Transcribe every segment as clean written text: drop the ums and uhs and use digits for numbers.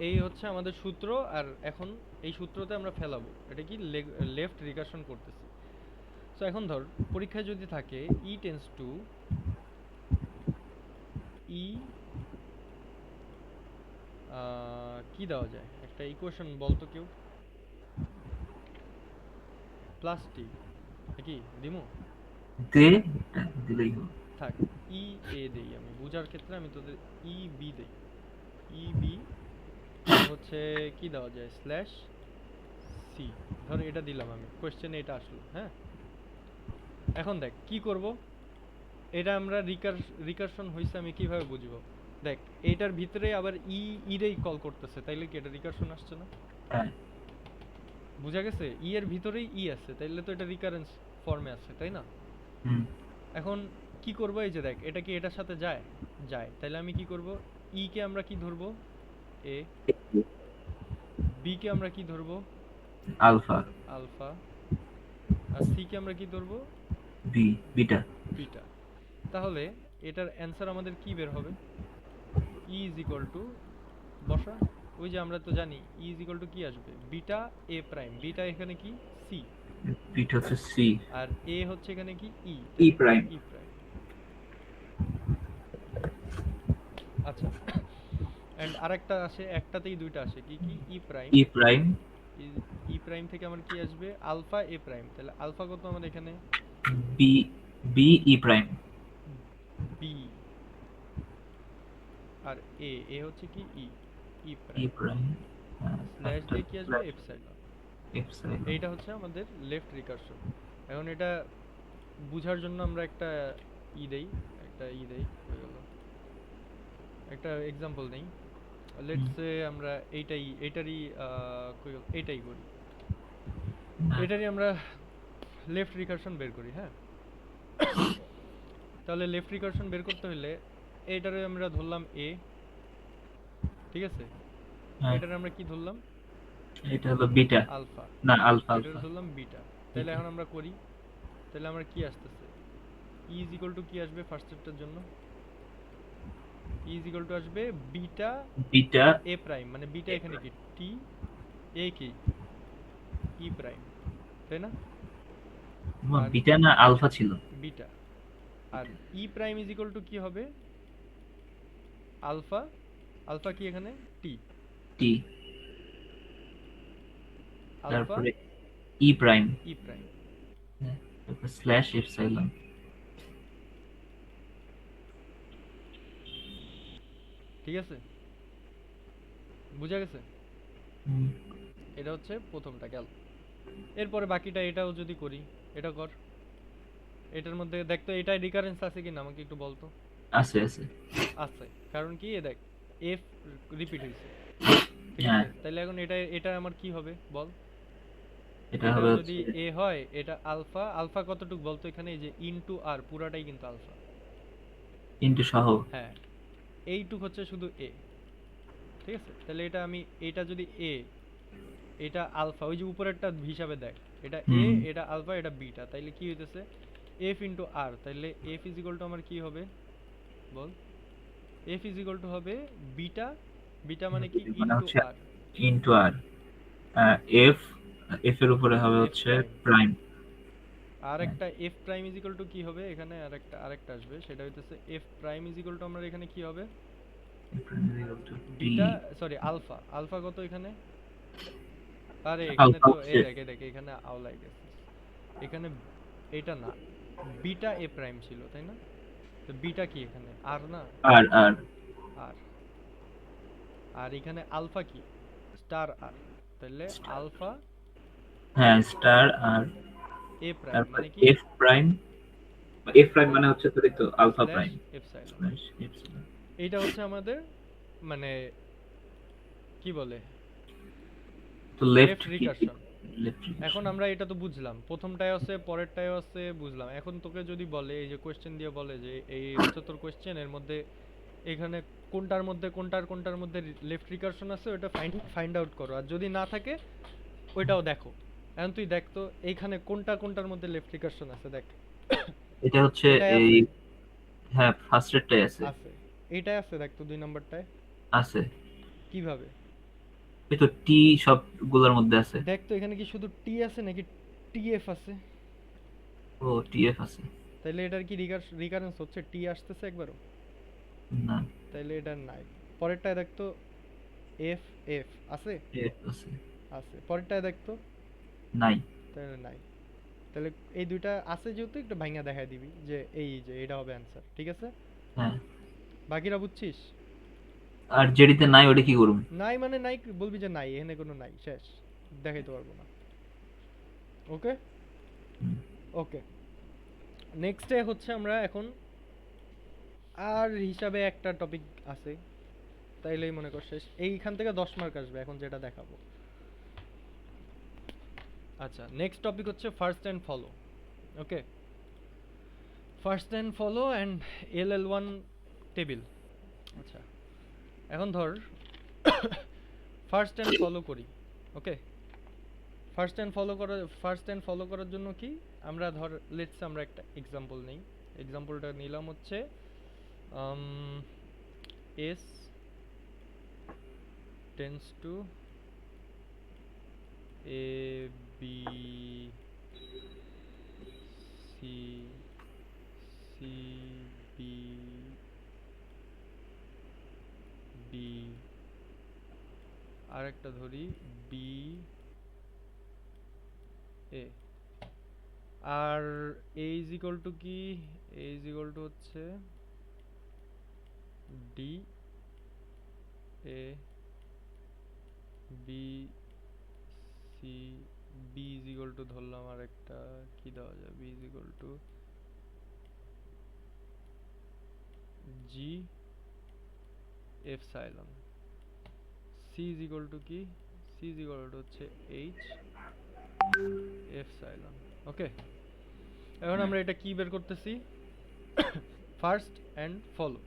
এই হচ্ছে আমাদের সূত্র। আর এখন এই সূত্রতে আমরা ফেলাবো, এটা কি লেফট রিকারশন করতেছি। সো এখন ধর পরীক্ষায় যদি থাকে ই টেন্স টু ই, কি দেওয়া যায় একটা ইকুয়েশন বলতো কেউ, প্লাস টি নাকি দিমু? দে, দিলেই হলো। থাক, ই এ দেই, আমি বুঝার ক্ষেত্রে আমি তোদের ই বি দেই। ই বি আর হচ্ছে কি দেওয়া যায়, স্ল্যাশ সি। ধর এটা দিলাম, আমি কোশ্চেনে এটা আসলো, হ্যাঁ। এখন দেখ কি করব, এটা আমরা রিকারশন হইছে আমি কিভাবে বুঝবো? দেখ, এইটার ভিতরে আবার ইরেই কল করতেছে, তাইলে কি এটা রিকারশন আসছে না? হ্যাঁ। বুঝা গেছে, ই এর ভিতরেই ই আছে, তাইলে তো এটা রিকারেন্স ফর্মে আছে, তাই না? হুম। এখন কি করব, এই যে দেখ এটা কি এটার সাথে যায়, যায়, তাহলে আমি কি করব, ই কে আমরা কি ধরবো, এ, বি কে আমরা কি ধরবো, আলফা। আলফা, আর সি কে আমরা কি ধরবো, বি, বিটা। বিটা। তাহলে এটার অ্যান্সার আমাদের কি বের হবে, ই ইজ ইকুয়াল টু, বসা, ওই যে আমরা তো জানি ই ইজ ইকুয়াল টু কি আসবে, বিটা এ প্রাইম, বিটা এখানে কি, সি, বিটা হচ্ছে সি। আর এ হচ্ছে এখানে কি ই, ই তাহলে প্রাইম। E prime. আচ্ছা, এন্ড আরেকটা আসে, একটাতেই দুইটা আসে, কি কি, E prime. E prime. E prime থেকে আমার কি আসবে, আলফা এ প্রাইম, তাহলে আলফা কত আমার এখানে, B, B E prime. B, আর এ, এ হচ্ছে কি E, E E prime, prime. Slash একটা দিয়ে কি আসবে, স্ল্যাশ এপসাইলন। এপসাইলন। এইটা হচ্ছে আমাদের লেফট রিকারশন। এখন এটা বুঝার জন্য আমরা একটা দেই, একটা দেই, হয়ে গেল। একটা এক্সাম্পল নেই, লেটস হুম। সে আমরা এইটারই এইটাই করি, হ্যাঁ। এটারই আমরা লেফট রিকারশন বের করি, হ্যাঁ। তাহলে লেফট রিকারশন বের করতে হলে এইটারে আমরা ধরলাম এ, ঠিক আছে, হ্যাঁ। এটারে আমরা কি ধরলাম, এটা হলো বিটা। আলফা, না, আলফা এটারে আলফা। ধরলাম বিটা। তাহলে বিটা। এখন আমরা করি, তাহলে আমরা কি আসতেছে, ই ইজ ইকুয়াল টু কি আসবে ফার্স্টেরটার জন্য, ই ইজ ইকুয়াল টু আসবে বিটা বিটা। এ প্রাইম, মানে বিটা এখানে কি টি, এ কি ই প্রাইম, তাই না? আর বিটা না আলফা ছিল? বিটা, আর E prime is equal to কি হবে, আলফা, আলফা কি এখানে টি, টি। আলফা তারপরে ই প্রাইম। ই প্রাইম, তারপর স্ল্যাশ এপসাইলন। ঠিক আছে, বুঝা গেছে? হুম। এটা হচ্ছে প্রথমটা গেল। এরপরে বাকিটা এটাও যদি করি, এটা কর, এটার মধ্যে দেখ তো এটাই রিকারেন্স আছে কিনা আমাকে একটু বলতো। আছে আছে। আছে, কারণ কি এ দেখ, এফ রিপিট হয়েছে, ঠিক হ্যাঁ। আছে, তাহলে এখন এটা এটা আমার কি হবে বল, এটা এটা হবে যদি হচ্ছে এ হয়, এটা আলফা, আলফা কতটুকু বলতো এখানে, এই যে ইনটু আর পুরাটাই কিন্তু আলফা, ইন্টু সহ। হ্যাঁ, এইটুক হচ্ছে শুধু এ, ঠিক আছে, তাহলে এটা আমি, এটা যদি এ, এটা আলফা, ওই যে উপরেরটা হিসাবে দেখ, এটা এ, হুম। এটা আলফা, এটা বিটা, তাইলে কি হইতেছে, এফ ইন্টু আর, তাইলে এফ ইজ ইকুয়াল টু আমার কি হবে বল, এফ ইজ ইকুয়াল টু হবে বিটা, বিটা মানে কি মানে ইনটু হচ্ছে আর, ইন্টু আর। এফ, এফ এর উপরে হবে এফ হচ্ছে প্রাইম, প্রাইম। আর একটা F prime is equal to কি হবে এখানে, আরেকটা আসবে, সেটা হইতেছে F prime is equal two আমার এখানে কি হবে, টি। বিটা, সরি আলফা, আলফা কত এখানে, আরে এখানে আলফা তো এই হচ্ছে দেখ, এই দেখ এখানে আওলাই গেছে, এখানে এটা না, বিটা এ প্রাইম ছিল তাই না, তো বিটা কি এখানে আর না, আর আর। আর, আর এখানে আলফা কি, স্টার আর, তাহলে আলফা হ্যাঁ, স্টার আর। এ প্রাইম তারপর মানে কি, এফ প্রাইম। এফ প্রাইম মানে হচ্ছে তোর এই তো alpha slash prime. Epsilon. Slash epsilon. এইটা হচ্ছে আমাদের মানে কি বলে, তো লেফট লেফট কি? রিকারশন। লেফট। এখন আমরা এটা তো বুঝলাম, প্রথমটায় আছে পরেরটায় আছে বুঝলাম, এখন তোকে যদি বলে এই যে কোশ্চেন দিয়ে বলে যে এই হচ্ছে তোর কোশ্চেন, এর মধ্যে এখানে কোনটার মধ্যে কোনটার মধ্যে লেফট রিকারশন আছে ওটা ফাইন্ড ফাইন্ড আউট করো, আর যদি না থাকে ওইটাও দেখো। এখন তুই দেখ তো এইখানে কোনটার মধ্যে লেফট রিকারশন আছে, দেখ এটা হচ্ছে এটাই এই। আছে, হ্যাঁ, ফার্স্ট এরটাই আছে। আছে, এইটাই আছে, দেখ তো দুই নম্বরটায় আছে। কিভাবে, এই তো টি সবগুলোর মধ্যে আছে। দেখ তো এখানে কি শুধু টি আছে নাকি টিএফ আছে? ও টিএফ আছে। তাইলে এটার কি রিকারেন্স হচ্ছে, টি আসতেছে একবারও? না, তাইলে এটা নাই। পরেরটায় দেখ তো, এফ এফ আছে? এফ আছে। আছে। পরেরটায় দেখ তো। নাই। তাহলে নাই। তাহলে এই দুইটা আছে যেহেতু একটু ভাঙা দেখায় দিবি যে এই যে এটা হবে অ্যান্সার, ঠিক আছে? হ্যাঁ। বাকিরা বুঝছিস? আর যেটিতে নাই ওটা কি করুম? নাই মানে নাই, বলবি যে নাই, এখানে কোনো নাই, শেষ। দেখাইতে পারবো না। ওকে হুম। ওকে। নেক্সটে হচ্ছে আমরা এখন আর হিসাবে একটা টপিক আছে, তাইলেই মনে কর শেষ। এইখান থেকে 10 মার্ক আসবে এখন যেটা দেখাবো। আচ্ছা, নেক্সট টপিক হচ্ছে first and follow. Okay, first and follow and LL1 table. আচ্ছা, এখন ধর ফার্স্ট অ্যান্ড ফলো করি। ওকে, ফার্স্ট অ্যান্ড ফলো করার জন্য কি আমরা ধর লেটস আমরা একটা এক্সাম্পল নেই। এক্সাম্পলটা নিলাম হচ্ছে S tends to A B C C B B, আর একটা ধরি বি এ। আর এ ইজ ইকুয়াল টু কি, এ ইজ ইকুয়াল টু হচ্ছে D A B C, B is equal to ধরলাম আর একটা কি দেওয়া যায়, B is equal to G epsilon. C is equal to কি, সি ইজ ইকুয়াল টু হচ্ছে এইচ এপসাইলন। ওকে, এখন আমরা এটা কি বের করতেছি, ফার্স্ট অ্যান্ড ফলো।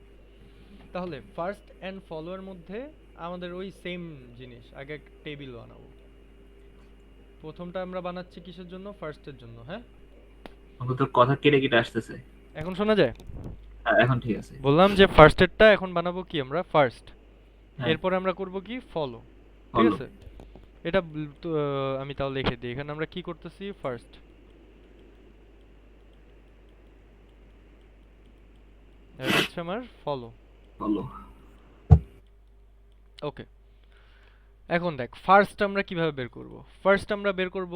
তাহলে ফার্স্ট অ্যান্ড ফলোয়ের মধ্যে আমাদের ওই সেম জিনিস, আগে একটা টেবিল বানাবো। প্রথমটা আমরা বানাচ্ছি কিসের জন্য, ফার্স্টের জন্য। হ্যাঁ, আমাকে তোর কথা কেটে কেটে আসতেছে। এখন শোনা যায়? হ্যাঁ, এখন ঠিক আছে। বললাম যে ফার্স্টেরটা এখন বানাবো কি আমরা, ফার্স্ট। হ্যাঁ, এরপরে আমরা করব কি, ফলো। ঠিক হলো। আছে, এটা আমি তাও লিখে দিই। এখানে আমরা কি করতেছি, ফার্স্ট, এটা হচ্ছে আমার ফলো। হলো। ওকে, এখন দেখ ফার্স্ট আমরা কিভাবে বের করব। ফার্স্ট আমরা বের করব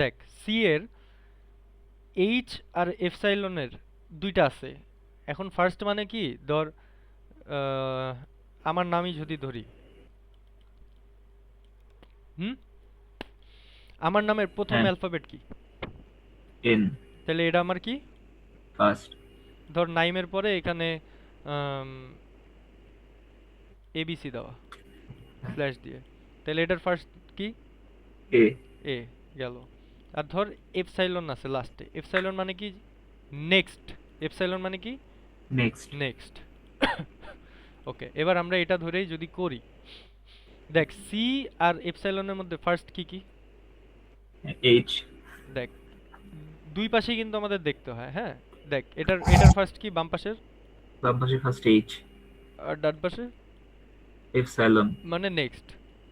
দেখ সি এর এইচ আর এপসাইলনের দুইটা আছে। এখন ফার্স্ট মানে কি, ধর আমার নামই যদি ধরি, হুম, আমার নামের প্রথম হ্যাঁ, অ্যালফাবেট কি, এন। তাহলে এটা আমার কি, ফার্স্ট। ধর নাইমের পরে এখানে এবিসি দেওয়া স্ল্যাশ দিয়ে, তাহলে এটার ফার্স্ট কি, এ। এ গেল। আর ধর এপসাইলন আছে লাস্টে, এপসাইলন মানে কি, নেক্সট। এপসাইলন মানে কি, নেক্সট। নেক্সট। ওকে, এবার আমরা এটা ধরেই যদি করি, দেখ সি আর এপসাইলনের মধ্যে ফার্স্ট কি কি, এইচ। দেখ দুই পাশেই কিন্তু আমাদের দেখতে হয়। হ্যাঁ, দেখ এটার ফার্স্ট কি, বাম পাশের, বাম পাশে ফার্স্ট এইচ। আর ডান পাশে এপসাইলন। মানে নেক্সট।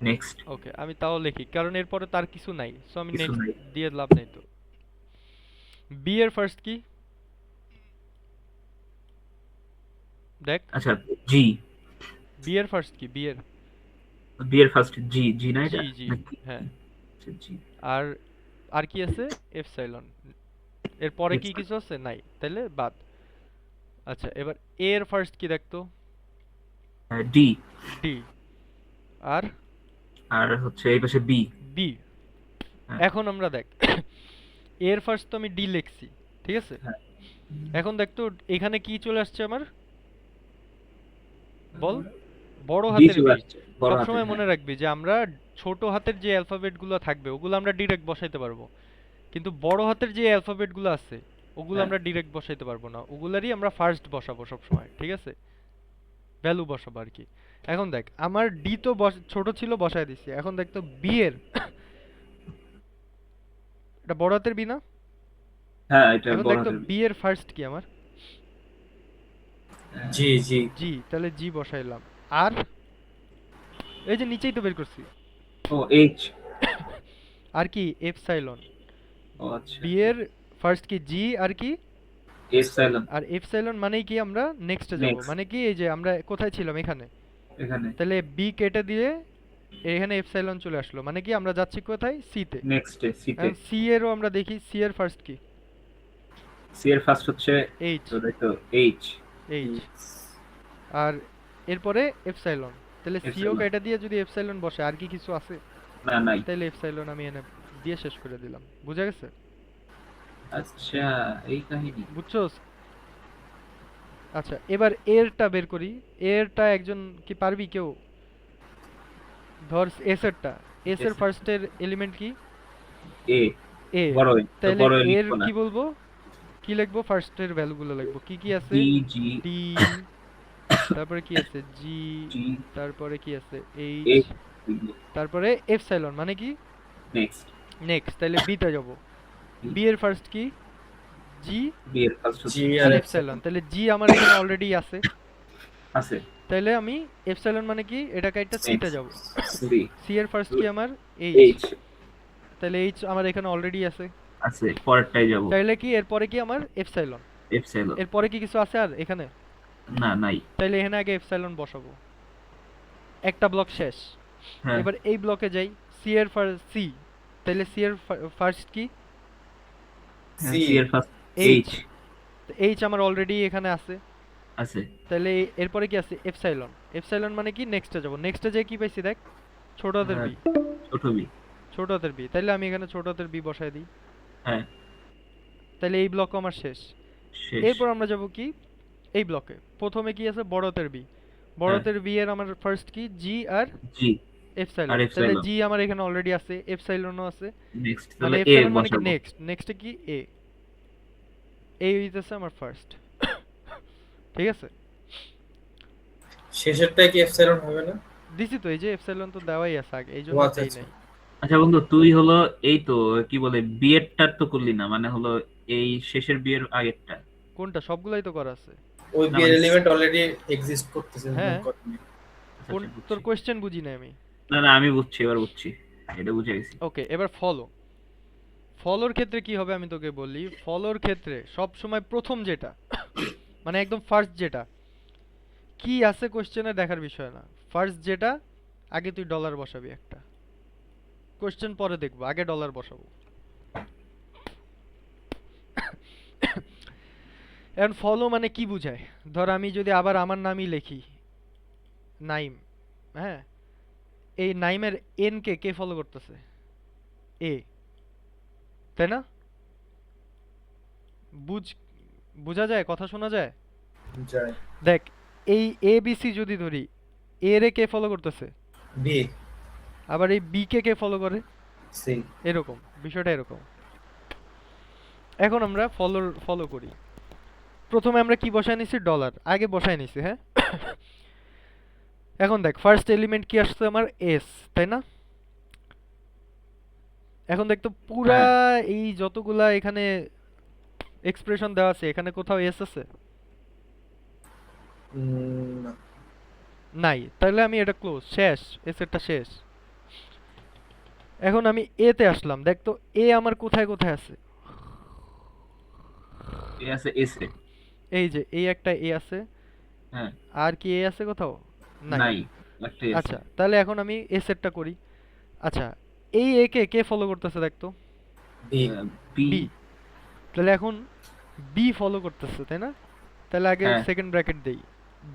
নেক্সট। ওকে, আমি তাও লিখি কারণ এরপরে তার কিছু নাই, সো আমি কিছু নেক্সট নাই। দিয়ে লাভ নাই। তো বি এর ফার্স্ট কি, দেখ আচ্ছা, জি। বি এর ফার্স্ট কি, বি এর, বি এর ফার্স্ট জি। জি না জি এটা জি, নাকি? হ্যাঁ। আচ্ছা, জি। আর আর কি আছে, এপসাইলন। এর পরে কি এপসাইলন। কিছু আছে, নাই, তাহলে বাদ। আচ্ছা, এবার এ এর ফার্স্ট কি দেখতো, ডি। ডি। আর আর হচ্ছে এই পাশে বি। বি। হ্যাঁ। এখন আমরা দেখ এর ফার্স্ট তো আমি ডি লিখছি, ঠিক আছে? হ্যাঁ। এখন দেখ তো এখানে কি চলে আসছে আমার, বল, বড় ডি হাতের চলে বি। আসছে বড় হাতে, সবসময় হ্যাঁ। মনে রাখবি যে আমরা ছোট হাতের যে অ্যালফাবেট গুলো থাকবে ওগুলো আমরা ডিরেক্ট বসাইতে পারবো, কিন্তু বড় হাতের যে অ্যালফাবেট গুলো আছে ওগুলো হ্যাঁ। আমরা ডিরেক্ট বসাইতে পারবো না, ওগুলারই আমরা ফার্স্ট বসাবো সবসময়, ঠিক আছে? ভ্যালু বসাবো আর কি। এখন দেখ আমার ডি তো ছোট ছিল, বসায় দিছি। এখন দেখ তো বি এর এটা বড় হাতের বি না? হ্যাঁ, এটা এখন বড় দেখ তো হাতের বি। বি এর ফার্স্ট কি আমার, জি জি। জি, তাহলে জি বসাইলাম। আর এই যে নিচেই তো বের করছি। ও এইচ। আর কি এপসাইলন, ও আচ্ছা, বি এর ফার্স্ট কি জি আর কি, এপসাইলন। আর এপসাইলন মানেই কি আমরা নেক্সটে যাব, নেক্সট, মানে কি এই যে আমরা কোথায় ছিলাম এখানে, এখানে তাহলে বি কেটে দিয়ে এখানে এপসাইলন চলে আসলো, মানে কি আমরা যাচ্ছি কোথায়, সি তে। নেক্সটে সিতে। এখন সি এরও আমরা দেখি, সি এর ফার্স্ট কি, সি এর ফার্স্ট হচ্ছে এইচ, তো দেখো এইচ। এইচ, আর এরপরে এপসাইলন, তাহলে সিও এপসাইলন, কেটে দিয়ে যদি এপসাইলন বসে আর কি কিছু আছে, না নাই। তাহলে এপসাইলন আমি এনে দিয়ে শেষ করে দিলাম। বুঝা গেছে? আচ্ছা, এই কাহিনী। বুঝছোস? আচ্ছা এবার এরটা বের করি। এরটা একজন কি পারবি কেউ? ধর এস এরটা, এস এর এস, ফার্স্টের এলিমেন্ট কি, এ, এ। বড় এ তো তাহলে বড় এ এর লিখবো না। কি বলবো, কি লিখবো, ফার্স্টের ভ্যালুগুলো লিখবো, কি কি আছে, ডি, জি, ডি, তারপরে কি আছে জি, জি, তারপরে কি আছে এইচ, এইচ লিখবো। তারপরে এপসাইলন মানে কি নেক্সট, নেক্সট। তাহলে বি তে যাব, বি এর ফার্স্ট কি, জি বি এর ফার্স্ট জি আর আর এপসাইলন, এপসাইলন তাহলে জি আমার এখানে অলরেডি আছে, আছে। তাহলে আমি এপসাইলন মানে কি এটাকে একটা সি তে যাব, সি, সি এর ফার্স্ট কি আমার এইচ, এইচ তাহলে এইচ আমার এখানে অলরেডি আছে, আছে, পরেরটাই যাব। তাহলে কি এরপরে কি আমার এপসাইলন, এপসাইলন, এরপরে কি কিছু আছে আর এখানে, না নাই। তাহলে এখানে আগে এপসাইলন বসাবো, একটা ব্লক শেষ। হ্যাঁ, এবার এই ব্লকে যাই, সি এর সি, তাহলে সি এর ফার্স্ট কি, সি সি এর ফার্স্ট এইচ, এইচ এইচ আমার অলরেডি এখানে আছে, আছে। তাহলে এরপরে কি আছে এপসাইলন, এপসাইলন মানে কি নেক্সটে যাব, নেক্সটে যে কি পাইছি দেখ, ছোট হাতের হ্যাঁ, বি, ছোট বি। ছোট হাতের বি, তাহলে আমি এখানে ছোট হাতের বি বসাই দিই, হ্যাঁ, তাহলে এই ব্লক আমার শেষ। শেষ। এরপর আমরা যাব কি এই ব্লকে, প্রথমে কি আছে বড় হাতের বি, বড় হ্যাঁ, হাতের বি এর আমার ফার্স্ট কি জি আর জি আর এপসাইলন, তাহলে এপসাইলন। জি আমার এখানে অলরেডি আছে, এপসাইলনও আছে, নেক্সট মানে তাহলে এ এপসাইলন মানে কি বসাবো। নেক্সট, নেক্সটে কি এ, এই হইতেছে আমার ফার্স্ট। ঠিক আছে, শেষেরটাই কি এপসাইলন হবে না? দিছি তো, এই যে এপসাইলন তো দেওয়াই আছে আগে, এই ও জন্য আচ্ছা দেই আচ্ছা। নাই। আচ্ছা বন্ধু, তুই হলো এই তো কি বলে বিয়েরটার তো করলি না, মানে হলো এই শেষের বিয়ের আগেরটা। কোনটা, সবগুলাই তো করা আছে। ওই না বিয়ের মানে এলিমেন্ট অলরেডি এক্সিস্ট করতেছে হ্যাঁ, মনে করেন। আচ্ছা কোন আচ্ছা, তোর বুঝছি। কোয়েশ্চেন বুঝি না আমি। না না, আমি বুঝছি, এবার বুঝছি, এটা বুঝে গেছি। ওকে, এবার ফলো, ফলোর ক্ষেত্রে কি হবে আমি তোকে বলি। ফলোর ক্ষেত্রে সব সময় প্রথম যেটা মানে একদম ফার্স্ট যেটা কি আছে কোশ্চেনে দেখার বিষয় না, ফার্স্ট যেটা আগে তুই ডলার বসাবি একটা, কোশ্চেন পরে দেখবো, আগে ডলার বসাবো। এখন ফলো মানে কি বুঝায়, ধর আমি যদি আবার আমার নামই লিখি নাইম, হ্যাঁ, এই নাইমের এন কে কে ফলো করতেছে, এ, তাই না? বুঝ বোঝা যায়, কথা শোনা যায়? যায় দেখ, এই এ বি সি যদি ধরি, এ রে কে ফলো করতেছে, বি আবার এই বি কে কে ফলো করে, সি। এরকম বিষয়টা এরকম। এখন আমরা ফলো করি, প্রথমে আমরা কি বসায় নিছি, ডলার আগে বসায় নিছি, হ্যাঁ। এখন দেখ ফার্স্ট এলিমেন্ট কি আসছে আমার এস, তাই না? এখন দেখ তো পুরা হ্যাঁ, এই যতগুলা এখানে এক্সপ্রেশন দেওয়া আছে এখানে কোথাও এস আছে? না। নাই, তাহলে আমি এটা ক্লোজ, শেষ, এস এরটা শেষ। এখন আমি এ তে আসলাম, দেখ তো এ আমার কোথায় কোথায় আছে, এ আছে এসে। এই যে এই একটা এ আছে, হ্যাঁ, আর কি এ আছে কোথাও? নাই। নাই, একটাই আছে। আচ্ছা তাহলে এখন আমি এ সেটটা করি। আচ্ছা, এই এ কে কে ফলো করতেছে দেখ তো, বি বি। বি, তাহলে এখন বি ফলো করতেছে তাই না? তাহলে আগে হ্যাঁ, সেকেন্ড ব্র্যাকেট দেই,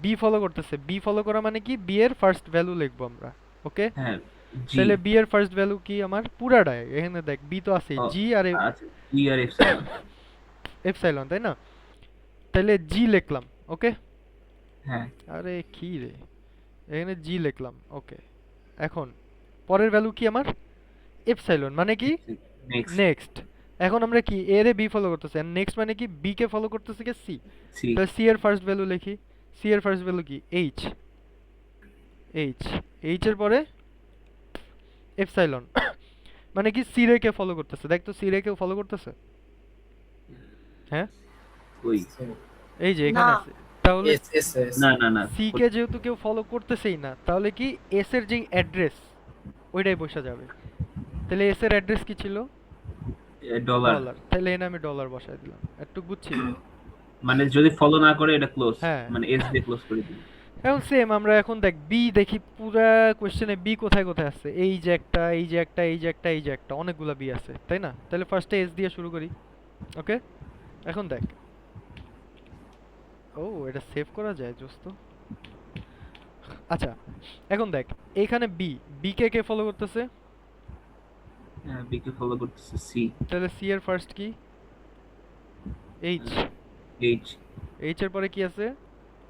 বি ফলো করতেছে, বি ফলো করা মানে কি বি এর ফার্স্ট ভ্যালু লিখবো আমরা, ওকে। হ্যাঁ, জি। তাহলে বি এর ফার্স্ট ভ্যালু কি আমার পুরাটাই, এখানে দেখ বি তো আছে, ও, জি আর আচ্ছা, জি আর এপসাইলন। এপসাইলন, তাই না? তাহলে জি লিখলাম, ওকে। হ্যাঁ, আরে কি রে, এখানে জি লিখলাম, ওকে। এখন পরের ভ্যালু কি আমার এপসাইলন মানে কি নেক্সট, নেক্সট। এখন আমরা কি এ রে বি ফলো করতেছি, আর নেক্সট মানে কি বি কে ফলো করতেছে কি সি, সি। তাহলে সি এর ফার্স্ট ভ্যালু লিখি, সি এর ফার্স্ট ভ্যালু কি এইচ, এইচ, এইচ এর পরে এপসাইলন মানে কি সি রে কে ফলো করতেছে, দেখ তো সি রে কেউ ফলো করতেছে, হ্যাঁ ওই এই যে এখানে না। আছে, তাহলে এস এস এস না না না সি কে যেহেতু কেউ ফলো করতেছেই না, তাহলে কি এস এর যে অ্যাড্রেস ওইটাই বসে যাবে। তাহলে এস এর অ্যাড্রেস কি ছিল? Dollar, dollar. তাহলে এনে আমি ডলার বসাই দিলাম। একটু বুঝছি। মানে যদি ফলো না করে এটা ক্লোজ, হ্যাঁ। মানে এস দিয়ে ক্লোজ করে দিই। এখন সেম আমরা এখন দেখ বি দেখি, পুরা কোশ্চেনে বি কোথায় কোথায় আছে। এই যে একটা, এই যে একটা, এই যে একটা, এই যে একটা, অনেকগুলা বি আছে, তাই না? তাহলে ফার্স্টে এস দিয়ে শুরু করি। ওকে, এখন দেখ। ও, এটা সেভ করা যায় দোস্ত। আচ্ছা, এখন দেখ এইখানে বি, বি কে কে ফলো করতেছে? বি কে ফলো করতেছে সি, তাহলে সি এর ফার্স্ট কি? এইচ। এইচ, এইচ এর পরে কি আছে?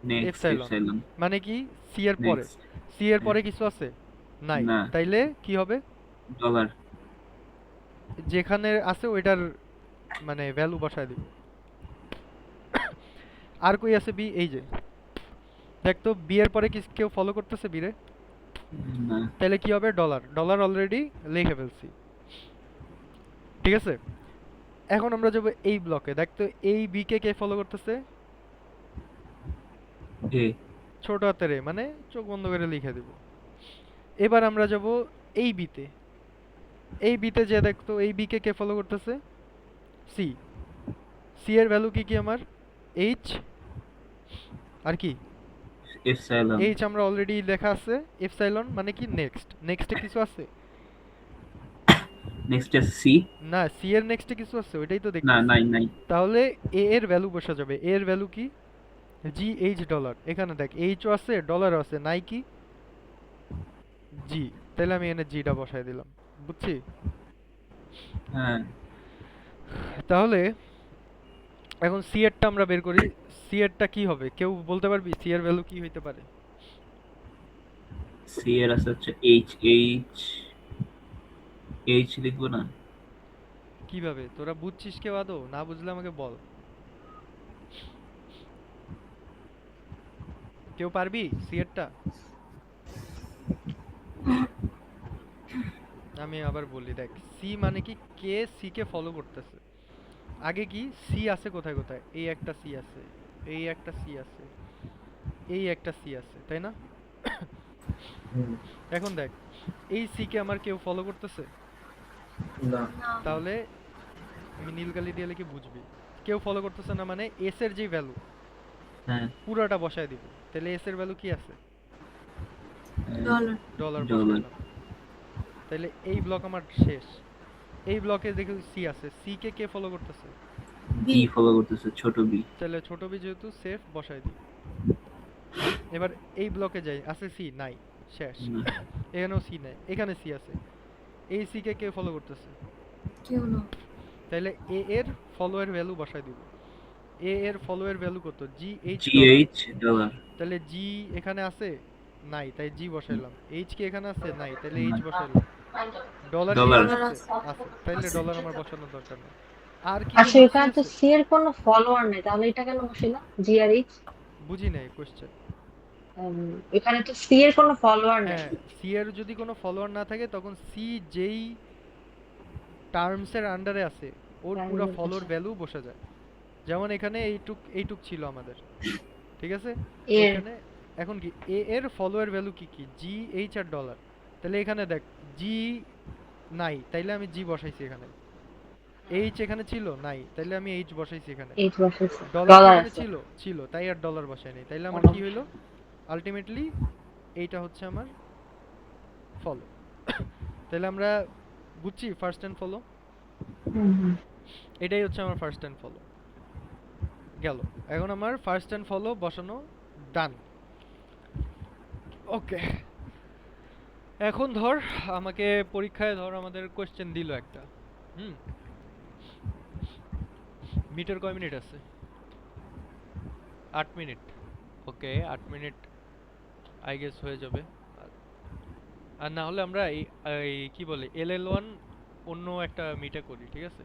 Next epsilon. এপসাইলন, মানে কি সি এর পরে? নেক্সট সি এর পরে কিছু আছে? নাই। না, তাইলে কি হবে? ডলার, যেখানে আছে ওইটার মানে ভ্যালু বসায় দিব। আর কই আছে বি? এই যে দেখ তো, বি এর পরে কি কেউ ফলো করতেছে বি রে? না, তাহলে কি হবে? ডলার। ডলার অলরেডি লিখে ফেলছি, ঠিক আছে? এখন আমরা যাব এই ব্লকে। দেখ তো এই বি কে কে ফলো করতেছে? এ, ছোট হাতের এ, মানে চোখ বন্ধ করে লিখে দিব। এবার আমরা যাব এই বিতে। এই বিতে যে দেখ তো এই বি কে কে ফলো করতেছে? সি। সি এর ভ্যালু কি কি আমার? এইচ আর কি? এপসাইলন, এইচ আমরা অলরেডি লেখা আছে। এপসাইলন মানে কি? নেক্সট। নেক্সটে কিছু আছে? নেক্সট এস সি, না, সি এর নেক্সটে কিছু আছে? ওইটাই তো না দেখতেছি। নাই নাই, তাহলে এ এর ভ্যালু বসা যাবে। এ এর ভ্যালু কি? G H dollar. এখানে দেখ এইচও আছে, ডলারও আছে, নাই কি? জি। তাহলে আমি এখানে জিটা বসাই দিলাম। বুঝছি? হ্যাঁ, তাহলে এখন সি এরটা আমরা বের করি। সি এরটা কি হবে? কেউ বলতে পারবি সি এর ভ্যালু কি হইতে পারে? সি এর আছে হচ্ছে এইচ, এইচ, এইচ লিখবো না? কিভাবে? তোরা বুঝছিস কেউ আদৌ? না বুঝলে আমাকে বল। কেউ পারবি সি এরটা? আমি আবার বলি, দেখ সি মানে কি? কে সি কে ফলো করতেছে। আগে কি সি আছে কোথায় কোথায়? এই একটা সি আছে, এই একটা সি আছে, এই একটা সি আছে, তাই না? হুম, এখন দেখ এই সি কে আমার কেউ ফলো করতেছে? না তাহলে আমি নীল কালি দিয়ে লিখে বুঝবি কেউ ফলো করতেছে না, মানে এস এর যে ভ্যালু হ্যাঁ, পুরাটা বসায় দিব। তাহলে এস এর ভ্যালু কি আছে? ডলার। ডলার ডলার, বসাইলাম। তাহলে এই ব্লক আমার শেষ। এই ব্লকে দেখি সি আছে, সি কে কে ফলো করতেছে? বি ফলো করতেছে, ছোট বি, তাহলে ছোট বি যেহেতু সেফ, বসাই দিই। এবার এই ব্লকে যাই, আছে সি? নাই, শেষ। না, এখানেও সি নাই, এখানে সি আছে। এই সি কে কে ফলো করতেছে? কেউ না। তাহলে এ এর ফলো এর ভ্যালু বসাই দিব। এ এর ফলো এর ভ্যালু কত? G H G dollar. H dollar, তাহলে জি এখানে আছে? নাই, তাই জি বসাইলাম। এইচ কি এখানে আছে? নাই, তাহলে এইচ না, বসাইলাম। ডলার কি ডলার, এখানে ডলার আছে? আছে। আছে, তাহলে ডলার আমার বসানোর দরকার নেই। আর কি আচ্ছা, কোনো সি এখানে তো আছে? সি এর কোনো ফলোয়ার নেই, তাহলে এটা কেন বসিলা জিআরএইচ? বুঝি নাই কোশ্চেন। এখানে তো সি এর কোনো ফলোয়ার নেই। হ্যাঁ, সি এর যদি কোনো ফলোয়ার না থাকে তখন সি যেই টার্মস এর আন্ডারে আছে ওর পুরো ফলোর ভ্যালু বসে যায়। যেমন এখানে এইটুক এইটুক ছিল আমাদের, ঠিক আছে? এর এখানে এখন কি এ এর ফলোয়ার ভ্যালু কি কি? G H R dollar. তাহলে এখানে দেখ জি নাই, তাইলে আমি জি বসাইছি এখানে। এইচ এখানে ছিল? নাই, তাইলে আমি এইচ বসাইছি এখানে। এইচ বসেছে, ডলার ডলার এখানে আছে। ছিল? ছিল, তাই আর ডলার বসাই নাই। তাইলে আমার কি হইলো? আলটিমেটলি এইটা হচ্ছে আমার ফলো। তাহলে আমরা বুঝছি ফার্স্ট এন্ড ফলো। হুম, হুম। এটাই হচ্ছে আমার ফার্স্ট এন্ড ফলো। গেল। এখন আমার ফার্স্ট এন্ড ফলো বসানো ডান। ওকে, এখন ধর আমাকে পরীক্ষায় ধর আমাদের কোশ্চেন দিল একটা। হুম, মিটার কয় মিনিট আছে? 8 minute. Okay, 8 minute I guess হয়ে যাবে। আর না হলে আমরা এই কি বলে LL1 অন্য একটা মিটে করি, ঠিক আছে?